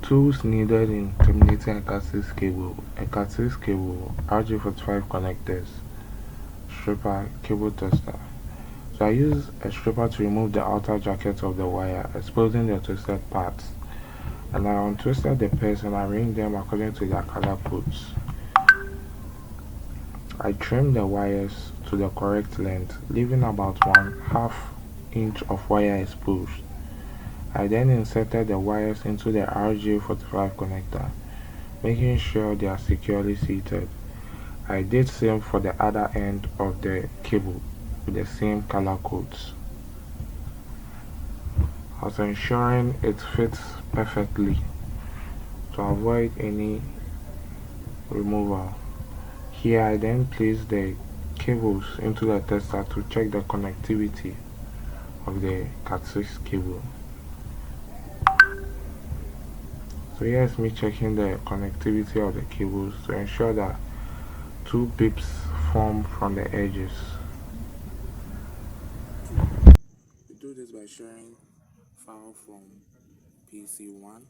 Tools needed in terminating a Cat6 cable. A Cat6 cable, RJ45 connectors, stripper, cable tester. So I use a stripper to remove the outer jacket of the wire, exposing the twisted parts. And I untwisted the pairs and arranged them according to their color codes. I trimmed the wires to the correct length, leaving about 1/2 inch of wire exposed. I then inserted the wires into the RJ45 connector, making sure they are securely seated. I did same for the other end of the cable with the same color codes. I was ensuring it fits perfectly to avoid any removal. Here I then placed the cables into the tester to check the connectivity of the Cat6 cable. So here is me checking the connectivity of the cables to ensure that two pips form from the edges. We do this by sharing file from PC1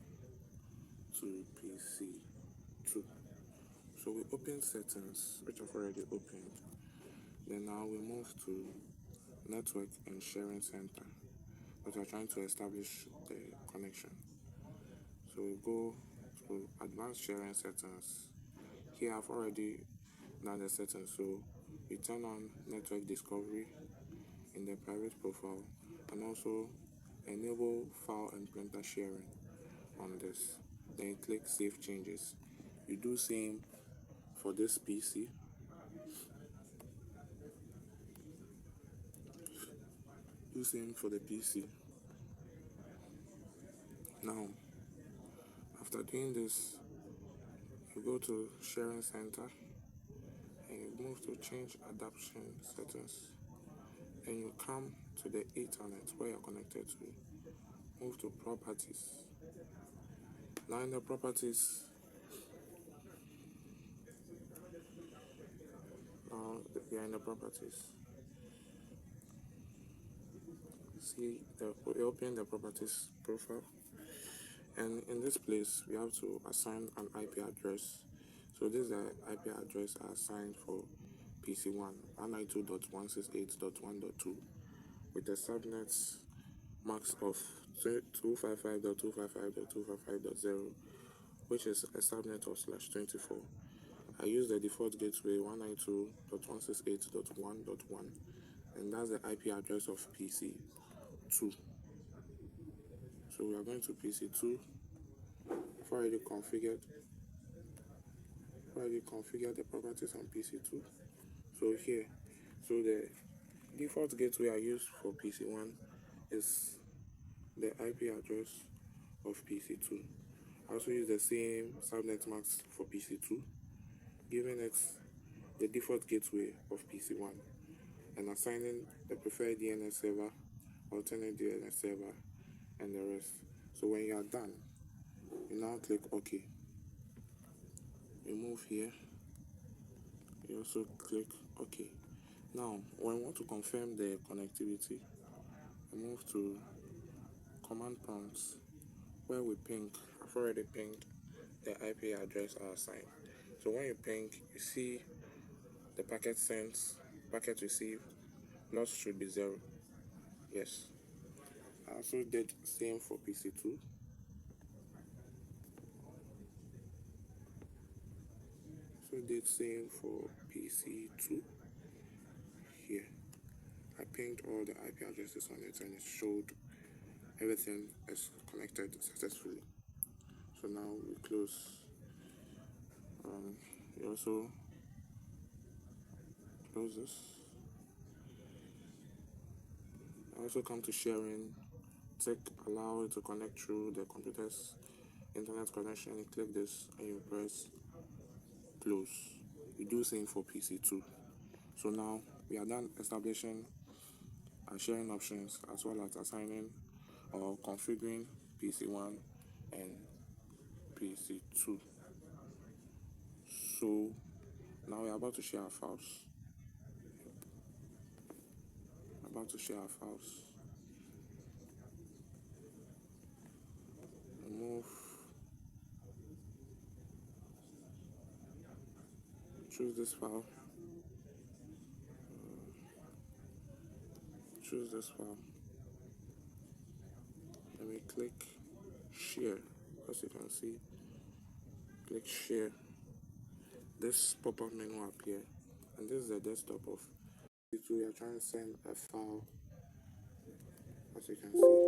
to PC2. So we open settings, which I've already opened. Then now we move to network and sharing center, but we're trying to establish the connection. So we go to advanced sharing settings. Here I've already done the settings, so we turn on network discovery in the private profile and also enable file and printer sharing on this. Then click save changes. You do same for this PC. Do same for the PC. Now, after doing this, you go to sharing center and you move to change adaptation settings. And you come to the Ethernet where you're connected to. Move to properties. Now in the properties, we are in the properties. See, we open the properties profile, and in this place we have to assign an IP address. So this is the IP address I assigned for PC1 192.168.1.2 with the subnets max of 255.255.255.0, which is a subnet of /24. I use the default gateway 192.168.1.1, and that's the IP address of PC2. So we are going to PC2. I've already configured the properties on PC2. So here, so the default gateway I used for PC1 is the IP address of PC2. I also use the same subnet mask for PC2, giving it the default gateway of PC1 and assigning the preferred DNS server, alternate DNS server, and the rest. So when you are done, you now click OK. You move here, you also click OK. Now, when we want to confirm the connectivity, we move to command prompts where we ping. I've already pinged the IP address I assigned. So when you ping, you see the packet sent, packet received, loss should be 0. Yes. I also did same for PC2. So did same for PC2. Here, I pinged all the IP addresses on it and it showed everything is connected successfully. So now we close. You also close this. I also come to sharing. Tick allow it to connect through the computer's internet connection. You click this and you press close. You do same for PC2. So now we are done establishing and sharing options as well as assigning or configuring PC1 and PC2. So now we are about to share our files. Remove choose this file, choose this file, and we click share. As you can see, click share. This pop-up menu will appear, and this is the desktop of PC2. We are trying to send a file, as you can see.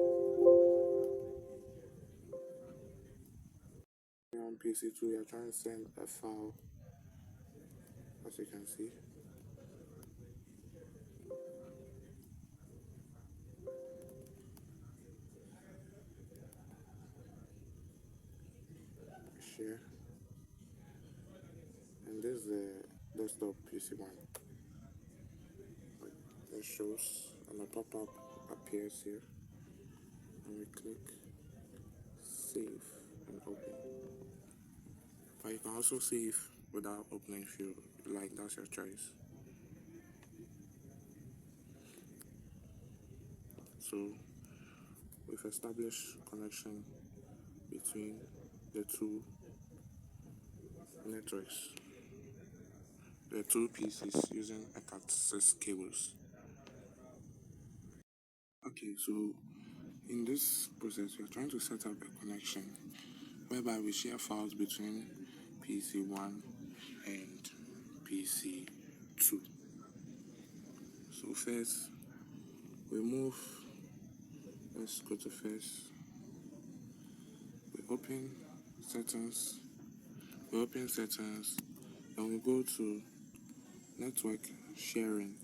On PC2, we are trying to send a file, as you can see. Share, and this is the desktop PC1. It shows, and a pop-up appears here, and we click save and open. But you can also save without opening if you like, that's your choice. So we've established connection between the two networks, the two PCs, using a Cat6 cables. Okay, so in this process, we are trying to set up a connection whereby we share files between PC1 and PC2. So first, let's go to first, we open settings, and we go to network sharing,